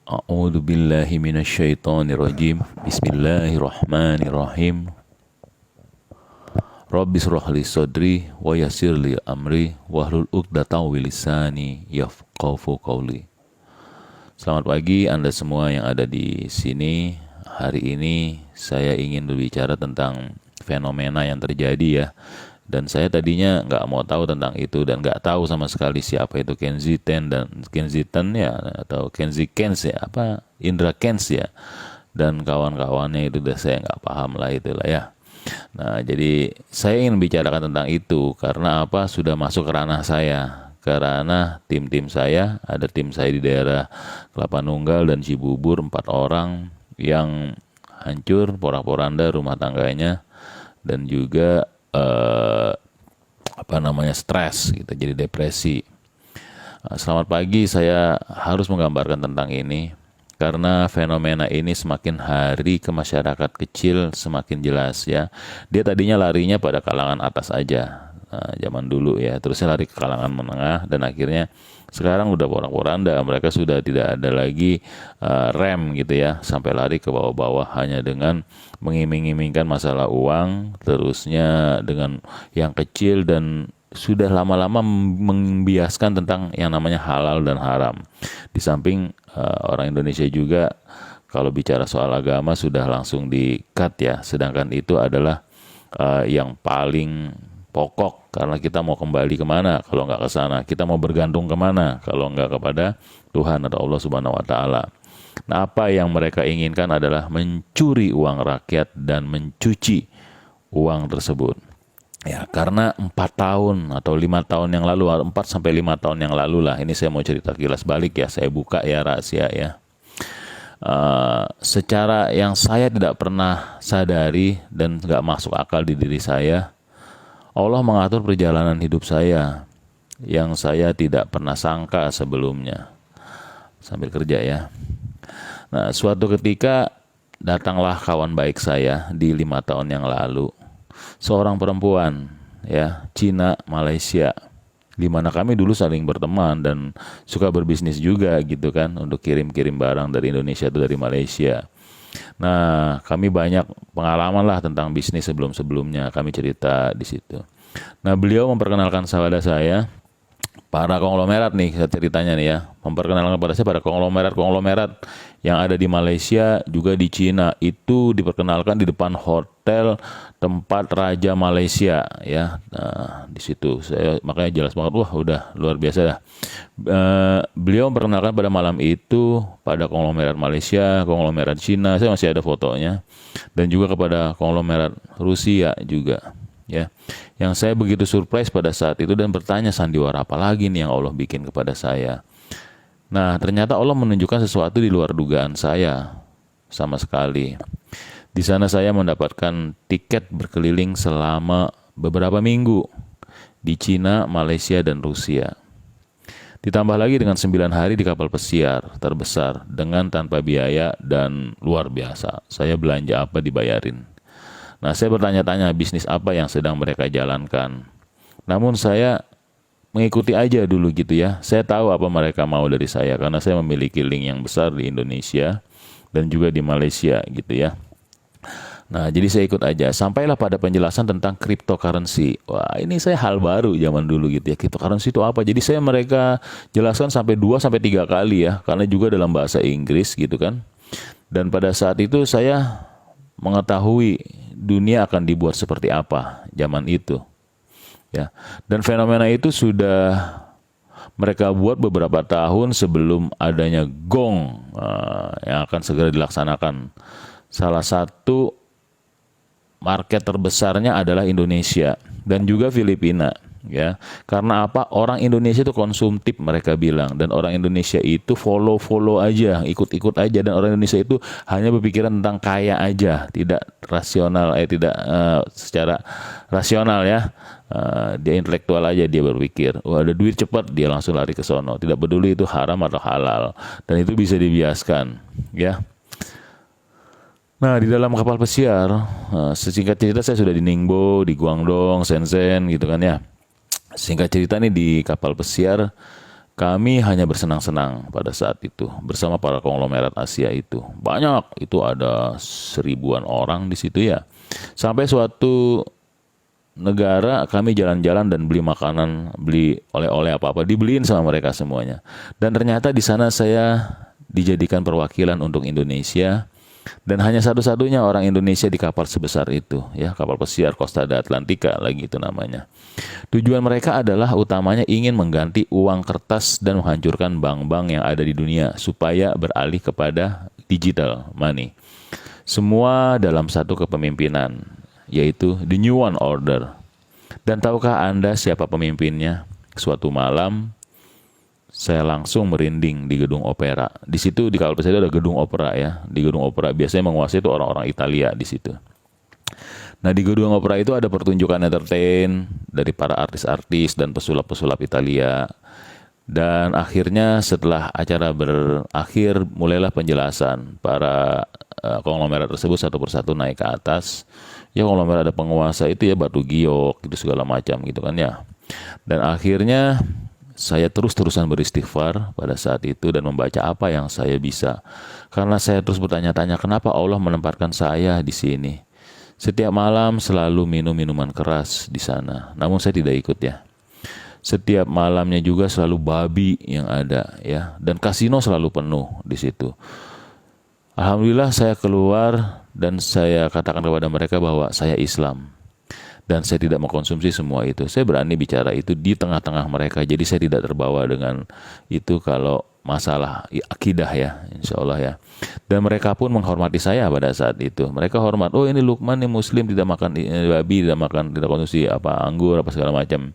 A'udzu billahi minasyaitonir rajim. Bismillahirrahmanirrahim. Rabbi shrah li sadri wa yassir li amri wahlul 'uqdatam min lisani yafqahu qawli. Selamat pagi Anda semua yang ada di sini. Hari ini saya ingin berbicara tentang fenomena yang terjadi ya. Dan saya tadinya nggak mau tahu tentang itu dan nggak tahu sama sekali siapa itu Kensington ya, atau Kens ya, apa Indra Kens ya, dan kawan-kawannya itu udah saya nggak paham lah itulah ya. Nah, jadi saya ingin bicarakan tentang itu karena apa, sudah masuk ke ranah saya, ke ranah tim-tim saya. Ada tim saya di daerah Kelapa Nunggal dan Cibubur, 4 orang yang hancur porak-poranda rumah tangganya dan juga stres gitu, jadi depresi. Selamat pagi, saya harus menggambarkan tentang ini karena fenomena ini semakin hari ke masyarakat kecil semakin jelas ya. Dia tadinya larinya pada kalangan atas aja, zaman dulu ya, terusnya lari ke kalangan menengah dan akhirnya sekarang udah porak-poranda. Mereka sudah tidak ada lagi rem gitu ya, sampai lari ke bawah-bawah hanya dengan mengiming-imingkan masalah uang, terusnya dengan yang kecil, dan sudah lama-lama membiaskan tentang yang namanya halal dan haram. Di samping orang Indonesia juga kalau bicara soal agama sudah langsung di-cut ya, sedangkan itu adalah yang paling pokok, karena kita mau kembali kemana kalau nggak ke sana, kita mau bergantung kemana kalau nggak kepada Tuhan atau Allah Subhanahu Wa Taala. Nah, apa yang mereka inginkan adalah mencuri uang rakyat dan mencuci uang tersebut. Ya, karena 4 tahun atau 5 tahun yang lalu, 4 sampai 5 tahun yang lalu lah, ini saya mau cerita kilas balik ya, saya buka ya rahasia ya. Secara yang saya tidak pernah sadari dan nggak masuk akal di diri saya, Allah mengatur perjalanan hidup saya yang saya tidak pernah sangka sebelumnya. Sambil kerja ya. Nah, suatu ketika datanglah kawan baik saya di 5 tahun yang lalu, seorang perempuan ya, Cina, Malaysia, di mana kami dulu saling berteman dan suka berbisnis juga gitu kan, untuk kirim-kirim barang dari Indonesia atau dari Malaysia. Nah, kami banyak pengalaman lah tentang bisnis sebelum-sebelumnya, kami cerita di situ. Nah, beliau memperkenalkan sahabat saya, para konglomerat nih ceritanya nih ya, memperkenalkan pada saya para konglomerat yang ada di Malaysia juga di Cina, itu diperkenalkan di depan hotel tempat Raja Malaysia ya. Nah, di situ saya makanya jelas banget, wah udah luar biasa dah. Beliau memperkenalkan pada malam itu pada konglomerat Malaysia, konglomerat Cina, saya masih ada fotonya, dan juga kepada konglomerat Rusia juga ya. Yang saya begitu surprise pada saat itu dan bertanya, sandiwara apa lagi nih yang Allah bikin kepada saya. Nah, ternyata Allah menunjukkan sesuatu di luar dugaan saya sama sekali. Di sana saya mendapatkan tiket berkeliling selama beberapa minggu di Cina, Malaysia, dan Rusia. Ditambah lagi dengan 9 hari di kapal pesiar terbesar dengan tanpa biaya dan luar biasa. Saya belanja apa dibayarin. Nah, saya bertanya-tanya bisnis apa yang sedang mereka jalankan. Namun saya mengikuti aja dulu gitu ya. Saya tahu apa mereka mau dari saya karena saya memiliki link yang besar di Indonesia dan juga di Malaysia gitu ya. Nah, jadi saya ikut aja. Sampailah pada penjelasan tentang cryptocurrency. Wah, ini saya hal baru zaman dulu gitu ya. Cryptocurrency itu apa? Jadi saya mereka jelaskan sampai 2 sampai 3 kali ya, karena juga dalam bahasa Inggris gitu kan. Dan pada saat itu saya mengetahui dunia akan dibuat seperti apa zaman itu ya. Dan fenomena itu sudah mereka buat beberapa tahun sebelum adanya gong yang akan segera dilaksanakan. Salah satu market terbesarnya adalah Indonesia dan juga Filipina ya. Karena apa? Orang Indonesia itu konsumtif mereka bilang, dan orang Indonesia itu follow aja, ikut-ikut aja, dan orang Indonesia itu hanya berpikiran tentang kaya aja, tidak rasional, tidak secara rasional ya. Dia intelektual aja, dia berpikir, wah ada duit cepat, dia langsung lari ke sono, tidak peduli itu haram atau halal, dan itu bisa dibiaskan ya. Nah, di dalam kapal pesiar, sesingkat cerita saya sudah di Ningbo, di Guangdong, Shenzhen gitu kan ya. Singkat cerita nih, di kapal pesiar Kami hanya bersenang-senang pada saat itu bersama para konglomerat Asia itu. Banyak, itu ada 1.000-an orang di situ ya. Sampai suatu negara kami jalan-jalan dan beli makanan, beli oleh-oleh apa-apa, dibeliin sama mereka semuanya. Dan ternyata di sana saya dijadikan perwakilan untuk Indonesia. Dan hanya satu-satunya orang Indonesia di kapal sebesar itu, ya, kapal pesiar Costa da Atlantica lagi itu namanya. Tujuan mereka adalah utamanya ingin mengganti uang kertas dan menghancurkan bank-bank yang ada di dunia supaya beralih kepada digital money. Semua dalam satu kepemimpinan, yaitu the New One Order. Dan tahukah Anda siapa pemimpinnya? Suatu malam saya langsung merinding di gedung opera. Di situ di kapal pesiar ada gedung opera ya. Di gedung opera biasanya menguasai itu orang-orang Italia di situ. Nah, di gedung opera itu ada pertunjukan entertain dari para artis-artis dan pesulap-pesulap Italia. Dan akhirnya setelah acara berakhir, mulailah penjelasan. Para konglomerat tersebut satu persatu naik ke atas. Ya, konglomerat ada penguasa itu ya, batu giok, itu segala macam gitu kan ya. Dan akhirnya saya terus-terusan beristighfar pada saat itu dan membaca apa yang saya bisa. Karena saya terus bertanya-tanya, kenapa Allah menempatkan saya di sini? Setiap malam selalu minum minuman keras di sana. Namun saya tidak ikut ya. Setiap malamnya juga selalu babi yang ada ya, dan kasino selalu penuh di situ. Alhamdulillah saya keluar dan saya katakan kepada mereka bahwa saya Islam. Dan saya tidak mengkonsumsi semua itu. Saya berani bicara itu di tengah-tengah mereka. Jadi saya tidak terbawa dengan itu kalau masalah akidah ya, insya Allah ya. Dan mereka pun menghormati saya pada saat itu. Mereka hormat, oh ini Lukman nih Muslim, tidak makan babi, tidak konsumsi apa anggur, apa segala macam.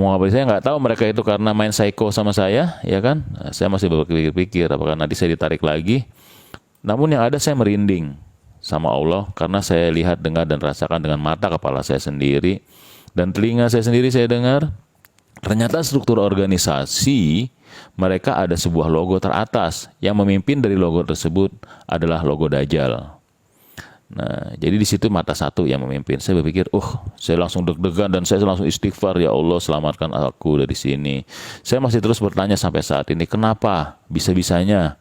Mau ngapain saya nggak tahu, mereka itu karena main psycho sama saya, ya kan? Saya masih berpikir-pikir apakah nanti saya ditarik lagi. Namun yang ada saya merinding sama Allah karena saya lihat, dengar dan rasakan dengan mata kepala saya sendiri dan telinga saya sendiri. Saya dengar ternyata struktur organisasi mereka ada sebuah logo teratas yang memimpin dari logo tersebut adalah logo Dajjal. Nah, jadi di situ mata satu yang memimpin. Saya berpikir, saya langsung deg-degan dan saya langsung istighfar, ya Allah selamatkan aku dari sini. Saya masih terus bertanya sampai saat ini, kenapa bisa-bisanya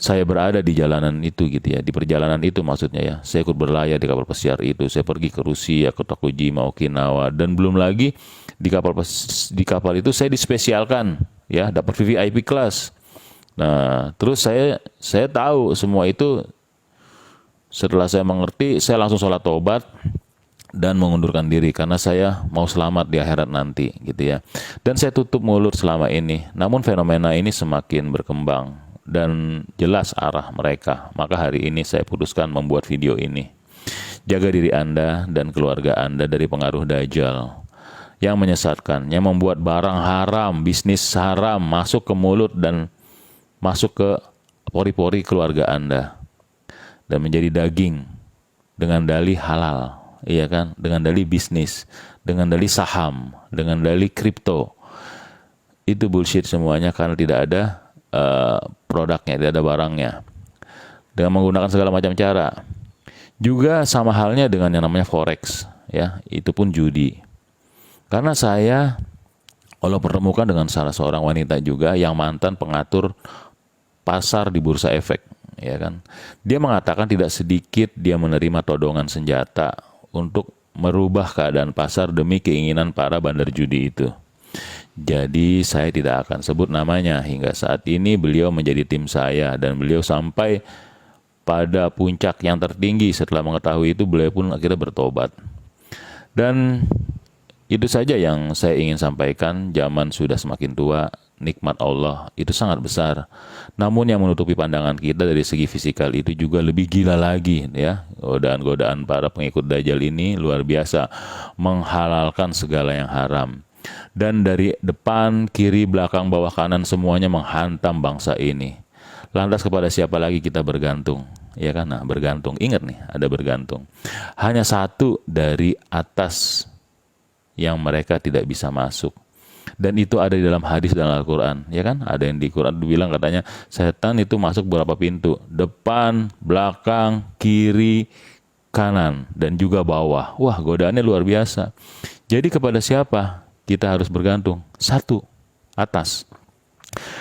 saya berada di jalanan itu gitu ya, di perjalanan itu maksudnya ya. Saya ikut berlayar di kapal pesiar itu. Saya pergi ke Rusia, ke Tokujima, Okinawa, dan belum lagi di kapal itu saya dispesialkan ya, dapat VIP kelas. Nah, terus saya tahu semua itu. Setelah saya mengerti, saya langsung sholat taubat dan mengundurkan diri karena saya mau selamat di akhirat nanti gitu ya. Dan saya tutup mulut selama ini. Namun fenomena ini semakin berkembang dan jelas arah mereka. Maka hari ini saya putuskan membuat video ini. Jaga diri Anda dan keluarga Anda dari pengaruh Dajjal yang menyesatkan, yang membuat barang haram, bisnis haram masuk ke mulut dan masuk ke pori-pori keluarga Anda dan menjadi daging dengan dalih halal, iya kan? Dengan dalih bisnis, dengan dalih saham, dengan dalih kripto. Itu bullshit semuanya karena tidak ada produknya, tidak ada barangnya. Dengan menggunakan segala macam cara. Juga sama halnya dengan yang namanya forex, ya, itu pun judi. Karena saya Allah pertemukan dengan salah seorang wanita juga yang mantan pengatur pasar di bursa efek. Ya kan, dia mengatakan tidak sedikit dia menerima todongan senjata untuk merubah keadaan pasar demi keinginan para bandar judi itu. Jadi saya tidak akan sebut namanya. Hingga saat ini beliau menjadi tim saya dan beliau sampai pada puncak yang tertinggi. Setelah mengetahui itu beliau pun akhirnya bertobat. Dan itu saja yang saya ingin sampaikan. Zaman sudah semakin tua, nikmat Allah itu sangat besar. Namun yang menutupi pandangan kita dari segi fisikal itu juga lebih gila lagi ya. Godaan-godaan para pengikut Dajjal ini luar biasa, menghalalkan segala yang haram. Dan dari depan, kiri, belakang, bawah, kanan semuanya menghantam bangsa ini. Lantas kepada siapa lagi kita bergantung? Ya kan? Nah, bergantung. Ingat nih, ada bergantung. Hanya satu dari atas yang mereka tidak bisa masuk. Dan itu ada di dalam hadis dalam Al-Quran, ya kan? Ada yang di Quran bilang katanya setan itu masuk berapa pintu? Depan, belakang, kiri, kanan, dan juga bawah. Wah, godaannya luar biasa. Jadi kepada siapa kita harus bergantung? Satu, atas.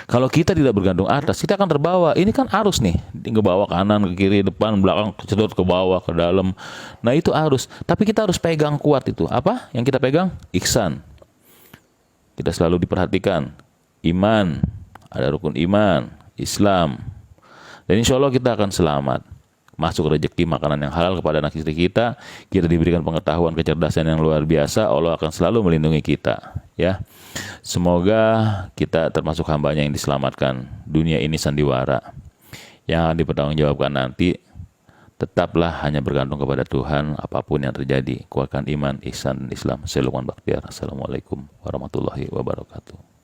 Kalau kita tidak bergantung atas, kita akan terbawa. Ini kan arus nih, ke bawah, kanan, ke kiri, depan, belakang, kecedot ke bawah, ke dalam. Nah itu arus. Tapi kita harus pegang kuat itu. Apa yang kita pegang? Ihsan. Kita selalu diperhatikan. Iman, ada rukun iman, Islam. Dan insya Allah kita akan selamat. Masuk rezeki makanan yang halal kepada anak istri kita. Kita diberikan pengetahuan, kecerdasan yang luar biasa. Allah akan selalu melindungi kita. Ya, semoga kita termasuk hambanya yang diselamatkan. Dunia ini sandiwara yang akan dipertanggungjawabkan nanti. Tetaplah hanya bergantung kepada Tuhan apapun yang terjadi. Kuatkan iman, ihsan, dan Islam. Saya Lukman Baktiar. Assalamualaikum warahmatullahi wabarakatuh.